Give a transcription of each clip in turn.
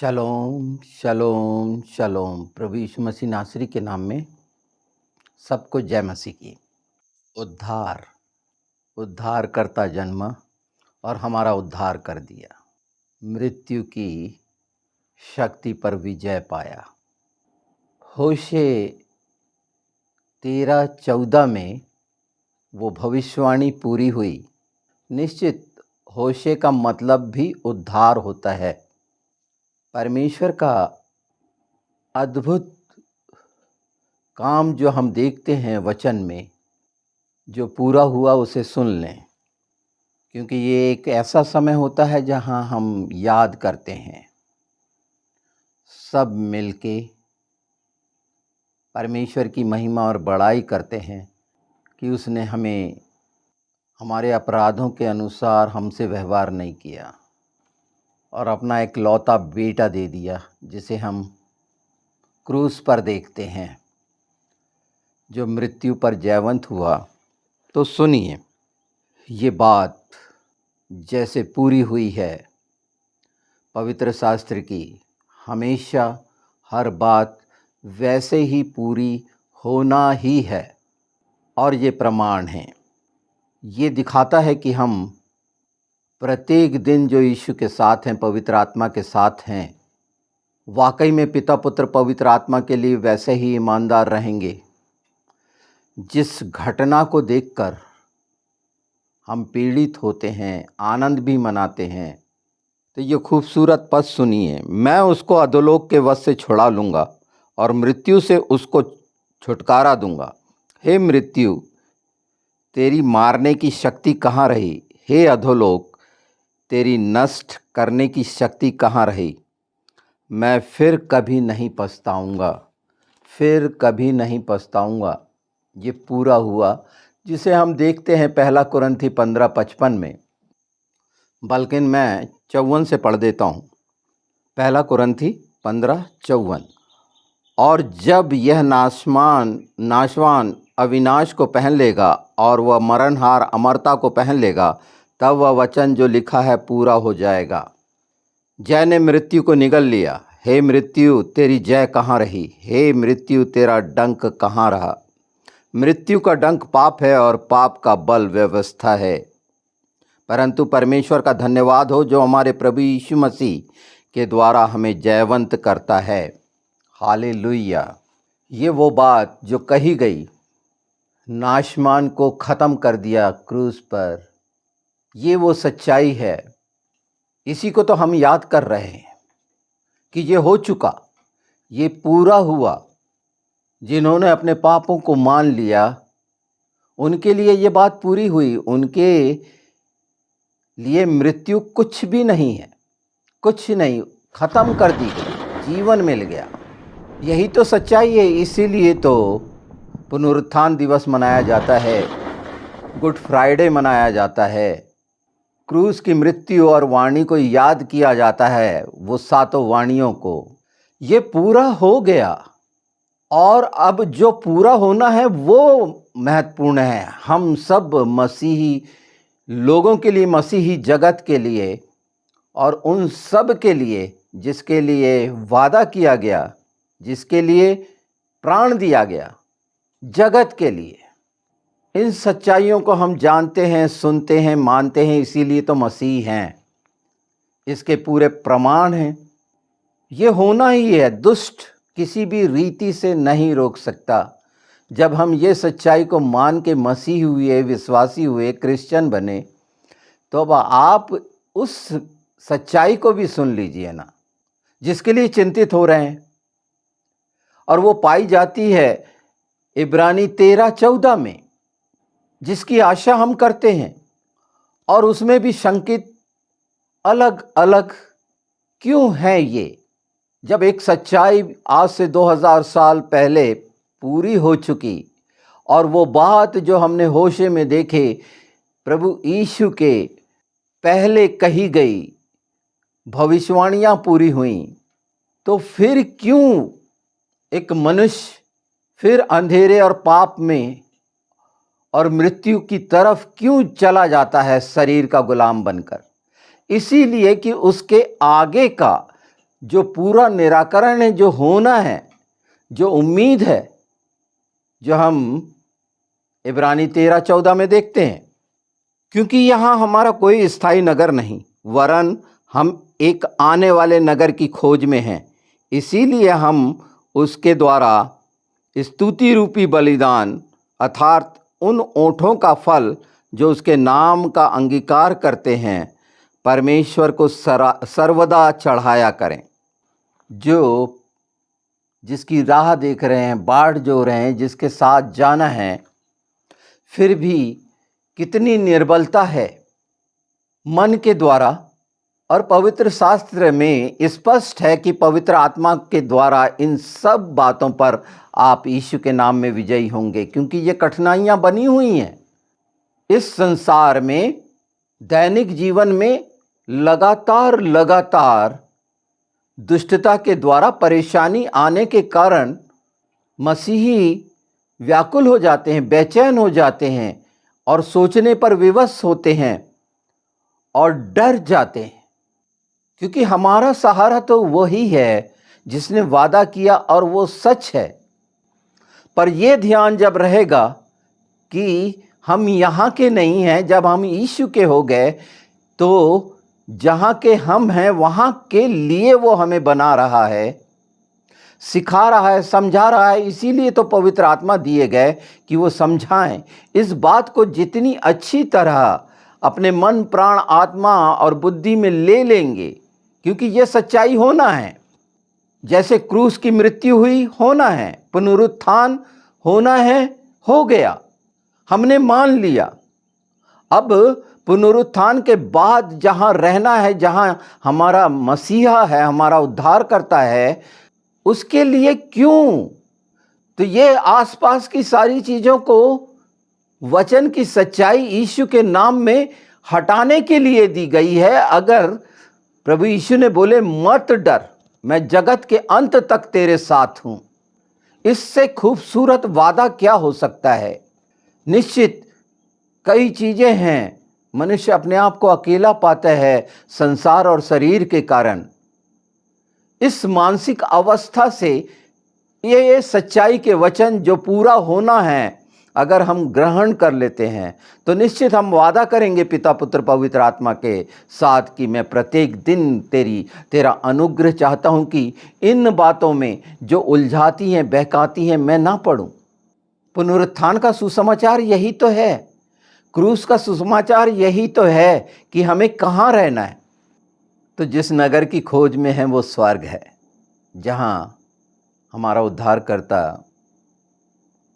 शलोम शलोम शलोम। प्रभु यीशु मसीह नासरी के नाम में सबको जय मसीह की। उद्धार उद्धार करता जन्मा और हमारा उद्धार कर दिया। मृत्यु की शक्ति पर विजय पाया। होशे 13:14 में वो भविष्यवाणी पूरी हुई। निश्चित होशे का मतलब भी उद्धार होता है। परमेश्वर का अद्भुत काम जो हम देखते हैं वचन में, जो पूरा हुआ उसे सुन लें, क्योंकि ये एक ऐसा समय होता है जहां हम याद करते हैं, सब मिलके परमेश्वर की महिमा और बड़ाई करते हैं कि उसने हमें हमारे अपराधों के अनुसार हमसे व्यवहार नहीं किया और अपना एक लौता बेटा दे दिया, जिसे हम क्रूस पर देखते हैं, जो मृत्यु पर जयवंत हुआ। तो सुनिए, ये बात जैसे पूरी हुई है पवित्र शास्त्र की, हमेशा हर बात वैसे ही पूरी होना ही है। और ये प्रमाण है, ये दिखाता है कि हम प्रत्येक दिन जो यीशु के साथ हैं, पवित्र आत्मा के साथ हैं, वाकई में पिता पुत्र पवित्र आत्मा के लिए वैसे ही ईमानदार रहेंगे। जिस घटना को देखकर हम पीड़ित होते हैं, आनंद भी मनाते हैं, तो ये खूबसूरत पद सुनिए। मैं उसको अधोलोक के वश से छुड़ा लूँगा और मृत्यु से उसको छुटकारा दूंगा। हे मृत्यु, तेरी मारने की शक्ति कहाँ रही? हे अधोलोक, तेरी नष्ट करने की शक्ति कहाँ रही? मैं फिर कभी नहीं पछताऊंगा, फिर कभी नहीं पछताऊंगा। ये पूरा हुआ जिसे हम देखते हैं 1 कुरिन्थी 15:55 में। बल्कि मैं 54 से पढ़ देता हूँ। 1 कुरिन्थी 15:54। और जब यह नाशवान अविनाश को पहन लेगा और वह मरणहार अमरता को पहन लेगा, तब वह वचन जो लिखा है पूरा हो जाएगा। जय ने मृत्यु को निगल लिया। हे मृत्यु, तेरी जय कहाँ रही? हे मृत्यु, तेरा डंक कहाँ रहा? मृत्यु का डंक पाप है और पाप का बल व्यवस्था है। परंतु परमेश्वर का धन्यवाद हो जो हमारे प्रभु यीशु मसीह के द्वारा हमें जयवंत करता है। हालेलुया। ये वो बात जो कही गई, नाशमान को ख़त्म कर दिया क्रूस पर, ये वो सच्चाई है। इसी को तो हम याद कर रहे हैं कि ये हो चुका, ये पूरा हुआ। जिन्होंने अपने पापों को मान लिया, उनके लिए ये बात पूरी हुई। उनके लिए मृत्यु कुछ भी नहीं है, कुछ नहीं, ख़त्म कर दी गई, जीवन मिल गया। यही तो सच्चाई है। इसीलिए तो पुनरुत्थान दिवस मनाया जाता है, गुड फ्राइडे मनाया जाता है, क्रूस की मृत्यु और वाणी को याद किया जाता है, वो 7 वाणियों को। ये पूरा हो गया और अब जो पूरा होना है वो महत्वपूर्ण है। हम सब मसीही लोगों के लिए, मसीही जगत के लिए और उन सब के लिए जिसके लिए वादा किया गया, जिसके लिए प्राण दिया गया, जगत के लिए। इन सच्चाइयों को हम जानते हैं, सुनते हैं, मानते हैं, इसीलिए तो मसीह हैं। इसके पूरे प्रमाण हैं। ये होना ही है, दुष्ट किसी भी रीति से नहीं रोक सकता। जब हम ये सच्चाई को मान के मसीह हुए, विश्वासी हुए, क्रिश्चियन बने, तो अब आप उस सच्चाई को भी सुन लीजिए ना, जिसके लिए चिंतित हो रहे हैं। और वो पाई जाती है इब्रानी 13:14 में, जिसकी आशा हम करते हैं। और उसमें भी शंकित अलग अलग क्यों है ये, जब एक सच्चाई आज से 2000 साल पहले पूरी हो चुकी और वो बात जो हमने होशे में देखे, प्रभु यीशु के पहले कही गई भविष्यवाणियां पूरी हुई, तो फिर क्यों एक मनुष्य फिर अंधेरे और पाप में और मृत्यु की तरफ क्यों चला जाता है शरीर का गुलाम बनकर? इसीलिए कि उसके आगे का जो पूरा निराकरण है, जो होना है, जो उम्मीद है, जो हम इब्रानी 13:14 में देखते हैं। क्योंकि यहाँ हमारा कोई स्थायी नगर नहीं, वरन हम एक आने वाले नगर की खोज में हैं। इसीलिए हम उसके द्वारा स्तुति रूपी बलिदान अर्थात उन ओंठों का फल जो उसके नाम का अंगीकार करते हैं, परमेश्वर को सर्वदा चढ़ाया करें। जो जिसकी राह देख रहे हैं, बाट जो रहे हैं, जिसके साथ जाना है, फिर भी कितनी निर्बलता है मन के द्वारा। और पवित्र शास्त्र में स्पष्ट है कि पवित्र आत्मा के द्वारा इन सब बातों पर आप यीशु के नाम में विजयी होंगे, क्योंकि ये कठिनाइयाँ बनी हुई हैं। इस संसार में, दैनिक जीवन में लगातार दुष्टता के द्वारा परेशानी आने के कारण मसीही व्याकुल हो जाते हैं, बेचैन हो जाते हैं और सोचने पर विवश होते हैं और डर जाते हैं, क्योंकि हमारा सहारा तो वही है जिसने वादा किया और वो सच है। पर ये ध्यान जब रहेगा कि हम यहाँ के नहीं हैं, जब हम यीशु के हो गए तो जहाँ के हम हैं वहाँ के लिए वो हमें बना रहा है, सिखा रहा है, समझा रहा है। इसीलिए तो पवित्र आत्मा दिए गए कि वो समझाएं। इस बात को जितनी अच्छी तरह अपने मन, प्राण, आत्मा और बुद्धि में ले लेंगे, क्योंकि ये सच्चाई होना है। जैसे क्रूस की मृत्यु हुई, होना है, पुनरुत्थान होना है, हो गया, हमने मान लिया। अब पुनरुत्थान के बाद जहाँ रहना है, जहाँ हमारा मसीहा है, हमारा उद्धार करता है, उसके लिए क्यों? तो ये आसपास की सारी चीज़ों को वचन की सच्चाई यीशु के नाम में हटाने के लिए दी गई है। अगर प्रभु यीशु ने बोले मत डर, मैं जगत के अंत तक तेरे साथ हूँ, इससे खूबसूरत वादा क्या हो सकता है? निश्चित कई चीज़ें हैं, मनुष्य अपने आप को अकेला पाता है संसार और शरीर के कारण। इस मानसिक अवस्था से ये सच्चाई के वचन जो पूरा होना है, अगर हम ग्रहण कर लेते हैं तो निश्चित हम वादा करेंगे पिता, पुत्र, पवित्र आत्मा के साथ कि मैं प्रत्येक दिन तेरा अनुग्रह चाहता हूँ कि इन बातों में जो उलझाती हैं, बहकाती हैं, मैं ना पड़ूं। पुनरुत्थान का सुसमाचार यही तो है, क्रूस का सुसमाचार यही तो है कि हमें कहाँ रहना है। तो जिस नगर की खोज में है वो स्वर्ग है, जहाँ हमारा उद्धारकर्ता,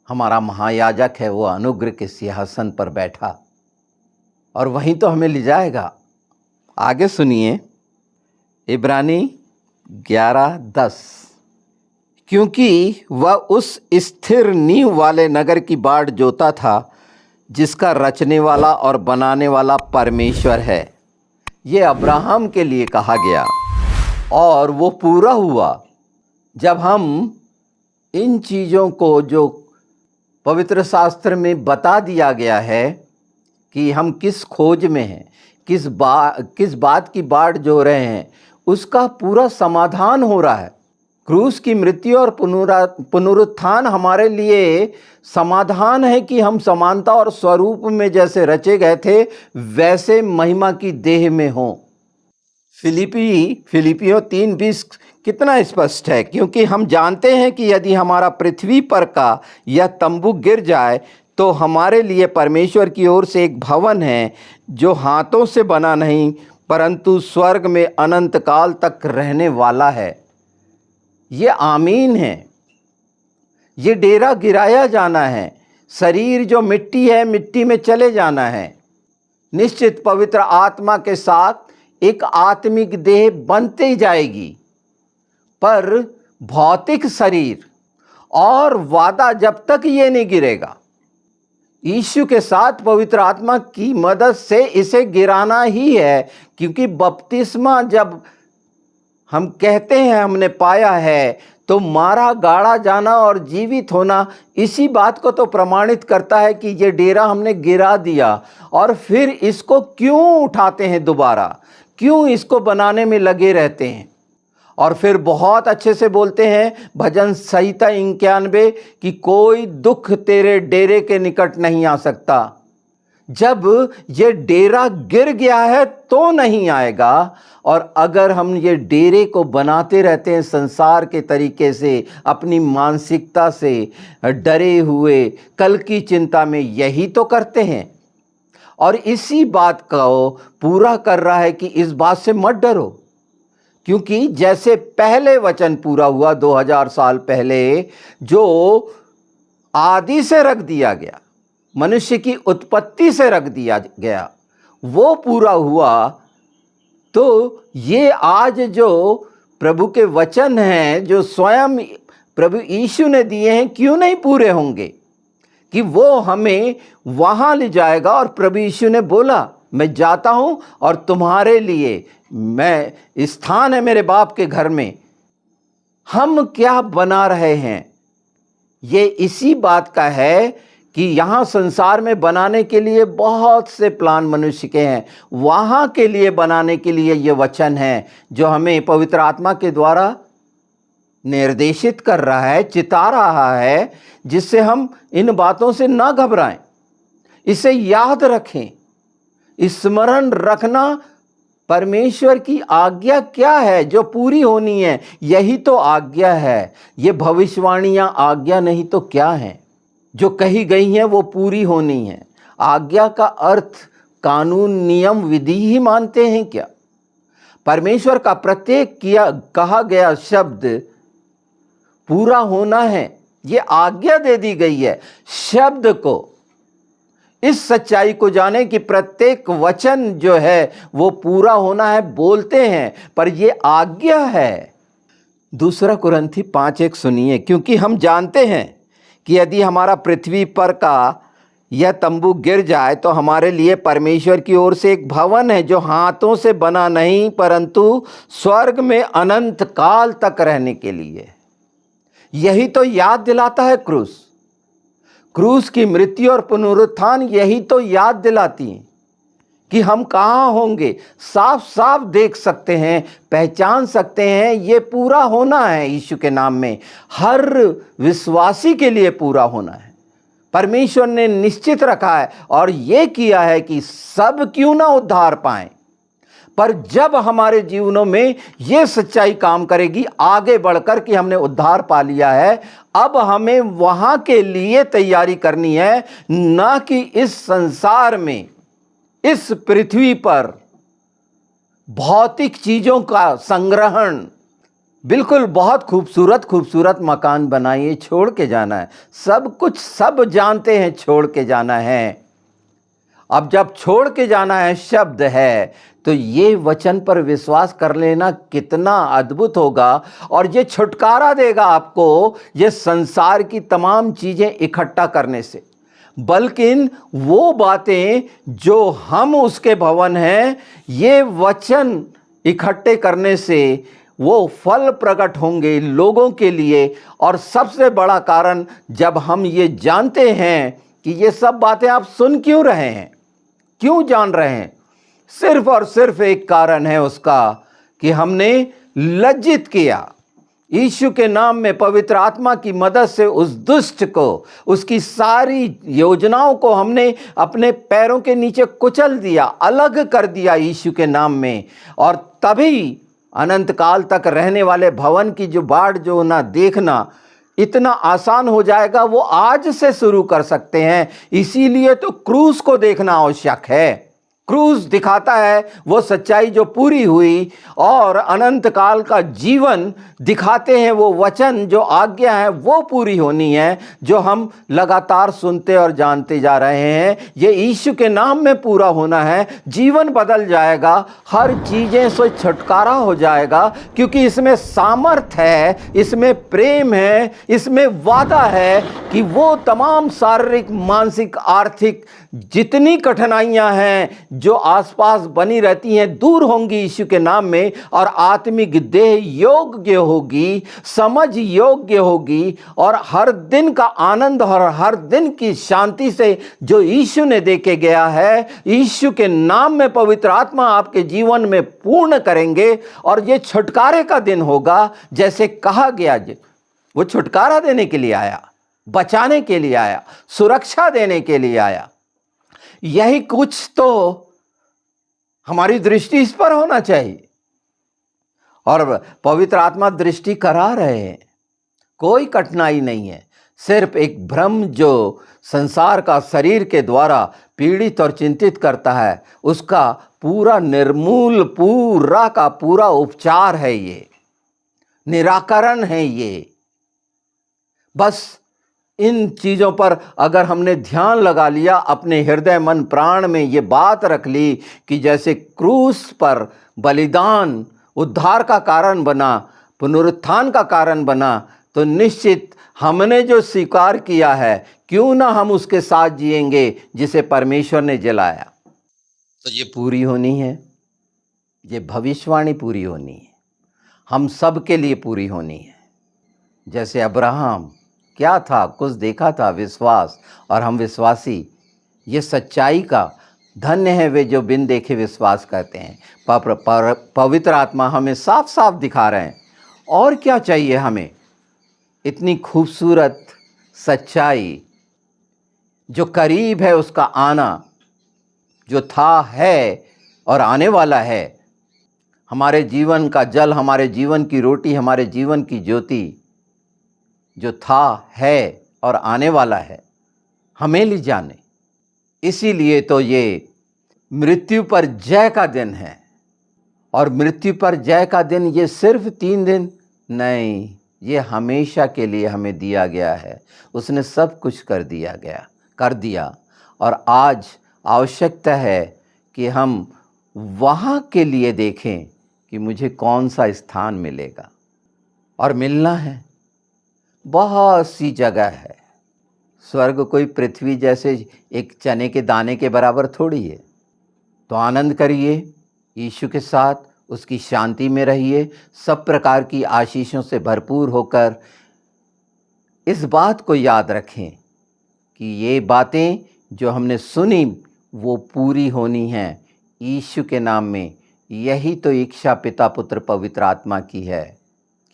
हमारा महायाजक है, वो अनुग्रह के सिंहासन पर बैठा और वहीं तो हमें ले जाएगा। आगे सुनिए, इब्रानी 11:10, क्योंकि वह उस स्थिर नींव वाले नगर की बाट जोता था जिसका रचने वाला और बनाने वाला परमेश्वर है। ये अब्राहम के लिए कहा गया और वो पूरा हुआ जब हम इन चीज़ों को, जो पवित्र शास्त्र में बता दिया गया है कि हम किस खोज में हैं, किस बात की बाट जो रहे हैं, उसका पूरा समाधान हो रहा है। क्रूस की मृत्यु और पुनरुत्थान हमारे लिए समाधान है कि हम समानता और स्वरूप में जैसे रचे गए थे वैसे महिमा की देह में हों। फिलिपियों 3:20 कितना स्पष्ट है, क्योंकि हम जानते हैं कि यदि हमारा पृथ्वी पर का यह तंबू गिर जाए तो हमारे लिए परमेश्वर की ओर से एक भवन है जो हाथों से बना नहीं परंतु स्वर्ग में अनंत काल तक रहने वाला है। ये आमीन है। ये डेरा गिराया जाना है, शरीर जो मिट्टी है मिट्टी में चले जाना है। निश्चित पवित्र आत्मा के साथ एक आत्मिक देह बनते जाएगी, पर भौतिक शरीर और वादा जब तक ये नहीं गिरेगा, यीशु के साथ पवित्र आत्मा की मदद से इसे गिराना ही है। क्योंकि बपतिस्मा जब हम कहते हैं हमने पाया है, तो मारा, गाड़ा जाना और जीवित होना इसी बात को तो प्रमाणित करता है कि ये डेरा हमने गिरा दिया और फिर इसको क्यों उठाते हैं दोबारा, क्यों इसको बनाने में लगे रहते हैं। और फिर बहुत अच्छे से बोलते हैं भजन संहिता 91 कि कोई दुख तेरे डेरे के निकट नहीं आ सकता। जब ये डेरा गिर गया है तो नहीं आएगा, और अगर हम ये डेरे को बनाते रहते हैं संसार के तरीके से, अपनी मानसिकता से डरे हुए, कल की चिंता में, यही तो करते हैं। और इसी बात को पूरा कर रहा है कि इस बात से मत डरो, क्योंकि जैसे पहले वचन पूरा हुआ 2000 साल पहले, जो आदि से रख दिया गया, मनुष्य की उत्पत्ति से रख दिया गया, वो पूरा हुआ, तो ये आज जो प्रभु के वचन हैं जो स्वयं प्रभु यीशु ने दिए हैं, क्यों नहीं पूरे होंगे? कि वो हमें वहाँ ले जाएगा। और प्रभु यीशु ने बोला मैं जाता हूँ और तुम्हारे लिए मैं, स्थान है मेरे बाप के घर में। हम क्या बना रहे हैं? ये इसी बात का है कि यहाँ संसार में बनाने के लिए बहुत से प्लान मनुष्य के हैं, वहाँ के लिए बनाने के लिए ये वचन है जो हमें पवित्र आत्मा के द्वारा निर्देशित कर रहा है, चिता रहा है, जिससे हम इन बातों से ना घबराएं। इसे याद रखें। स्मरण रखना परमेश्वर की आज्ञा क्या है जो पूरी होनी है, यही तो आज्ञा है। ये भविष्यवाणियां आज्ञा नहीं तो क्या है? जो कही गई हैं वो पूरी होनी है। आज्ञा का अर्थ कानून, नियम, विधि ही मानते हैं क्या? परमेश्वर का प्रत्येक कहा गया शब्द पूरा होना है, ये आज्ञा दे दी गई है शब्द को। इस सच्चाई को जाने कि प्रत्येक वचन जो है वो पूरा होना है, बोलते हैं, पर ये आज्ञा है। 2 कुरिन्थी 5:1 सुनिए, क्योंकि हम जानते हैं कि यदि हमारा पृथ्वी पर का यह तंबू गिर जाए तो हमारे लिए परमेश्वर की ओर से एक भवन है जो हाथों से बना नहीं, परंतु स्वर्ग में अनंत काल तक रहने के लिए। यही तो याद दिलाता है क्रूस की मृत्यु और पुनरुत्थान, यही तो याद दिलाती है कि हम कहाँ होंगे। साफ साफ देख सकते हैं, पहचान सकते हैं, ये पूरा होना है यीशु के नाम में। हर विश्वासी के लिए पूरा होना है। परमेश्वर ने निश्चित रखा है और ये किया है कि सब क्यों ना उद्धार पाएं। पर जब हमारे जीवनों में ये सच्चाई काम करेगी आगे बढ़कर कि हमने उद्धार पा लिया है, अब हमें वहां के लिए तैयारी करनी है, ना कि इस संसार में, इस पृथ्वी पर भौतिक चीजों का संग्रहण। बिल्कुल बहुत खूबसूरत मकान बनाइए, छोड़ के जाना है। सब कुछ सब जानते हैं, छोड़ के जाना है। अब जब छोड़ के जाना है शब्द है, तो ये वचन पर विश्वास कर लेना कितना अद्भुत होगा। और ये छुटकारा देगा आपको ये संसार की तमाम चीजें इकट्ठा करने से, बल्कि वो बातें जो हम उसके भवन हैं, ये वचन इकट्ठे करने से वो फल प्रकट होंगे लोगों के लिए। और सबसे बड़ा कारण, जब हम ये जानते हैं कि ये सब बातें आप सुन क्यों रहे हैं, क्यों जान रहे हैं, सिर्फ और सिर्फ एक कारण है उसका कि हमने लज्जित किया। यीशु के नाम में पवित्र आत्मा की मदद से उस दुष्ट को, उसकी सारी योजनाओं को हमने अपने पैरों के नीचे कुचल दिया, अलग कर दिया यीशु के नाम में। और तभी अनंत काल तक रहने वाले भवन की जो बाढ़ जो ना देखना इतना आसान हो जाएगा, वो आज से शुरू कर सकते हैं। इसीलिए तो क्रूस को देखना आवश्यक है। क्रूस दिखाता है वो सच्चाई जो पूरी हुई, और अनंत काल का जीवन दिखाते हैं वो वचन जो आज्ञा है वो पूरी होनी है, जो हम लगातार सुनते और जानते जा रहे हैं। ये यीशु के नाम में पूरा होना है। जीवन बदल जाएगा, हर चीज़ें से छुटकारा हो जाएगा, क्योंकि इसमें सामर्थ है, इसमें प्रेम है, इसमें वादा है कि वो तमाम शारीरिक, मानसिक, आर्थिक जितनी कठिनाइयां हैं जो आसपास बनी रहती हैं दूर होंगी यीशु के नाम में, और आत्मिक देह योग्य होगी, समझ योग्य होगी, और हर दिन का आनंद और हर दिन की शांति से जो यीशु ने देके गया है, यीशु के नाम में पवित्र आत्मा आपके जीवन में पूर्ण करेंगे। और ये छुटकारे का दिन होगा, जैसे कहा गया वो छुटकारा देने के लिए आया, बचाने के लिए आया, सुरक्षा देने के लिए आया। यही कुछ तो हमारी दृष्टि इस पर होना चाहिए, और पवित्र आत्मा दृष्टि करा रहे हैं। कोई कठिनाई नहीं है, सिर्फ एक भ्रम जो संसार का शरीर के द्वारा पीड़ित और चिंतित करता है, उसका पूरा निर्मूल, पूरा का पूरा उपचार है, ये निराकरण है। ये बस इन चीज़ों पर अगर हमने ध्यान लगा लिया, अपने हृदय मन प्राण में ये बात रख ली कि जैसे क्रूस पर बलिदान उद्धार का कारण बना, पुनरुत्थान का कारण बना, तो निश्चित हमने जो स्वीकार किया है, क्यों ना हम उसके साथ जिएंगे जिसे परमेश्वर ने जलाया। तो ये पूरी होनी है, ये भविष्यवाणी पूरी होनी है, हम सब के लिए पूरी होनी है। जैसे अब्राहम क्या था, कुछ देखा था, विश्वास, और हम विश्वासी। ये सच्चाई का धन्य है वे जो बिन देखे विश्वास करते हैं। पवित्र आत्मा हमें साफ साफ दिखा रहे हैं। और क्या चाहिए हमें? इतनी खूबसूरत सच्चाई जो करीब है, उसका आना, जो था, है और आने वाला है। हमारे जीवन का जल, हमारे जीवन की रोटी, हमारे जीवन की ज्योति, जो था, है और आने वाला है, हमें ले जाने। इसीलिए तो ये मृत्यु पर जय का दिन है। और मृत्यु पर जय का दिन ये सिर्फ 3 दिन नहीं, ये हमेशा के लिए हमें दिया गया है। उसने सब कुछ कर दिया। और आज आवश्यकता है कि हम वहाँ के लिए देखें कि मुझे कौन सा स्थान मिलेगा। और मिलना है, बहुत सी जगह है। स्वर्ग कोई पृथ्वी जैसे एक चने के दाने के बराबर थोड़ी है। तो आनंद करिए यीशु के साथ, उसकी शांति में रहिए, सब प्रकार की आशीषों से भरपूर होकर इस बात को याद रखें कि ये बातें जो हमने सुनी वो पूरी होनी हैं यीशु के नाम में। यही तो इच्छा पिता पुत्र पवित्र आत्मा की है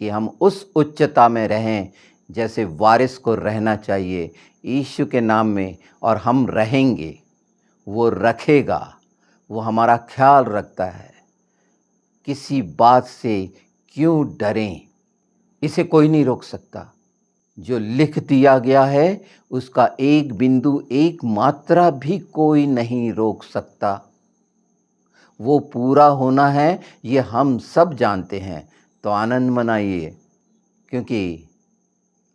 कि हम उस उच्चता में रहें जैसे वारिस को रहना चाहिए यीशु के नाम में। और हम रहेंगे, वो रखेगा, वो हमारा ख्याल रखता है। किसी बात से क्यों डरें? इसे कोई नहीं रोक सकता। जो लिख दिया गया है उसका एक बिंदु, एक मात्रा भी कोई नहीं रोक सकता। वो पूरा होना है, ये हम सब जानते हैं। तो आनंद मनाइए, क्योंकि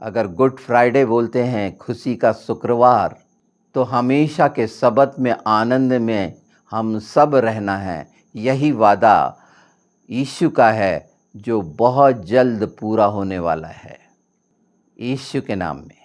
अगर गुड फ्राइडे बोलते हैं, खुशी का शुक्रवार, तो हमेशा के सबत में, आनंद में हम सब रहना है। यही वादा यीशु का है जो बहुत जल्द पूरा होने वाला है, यीशु के नाम में।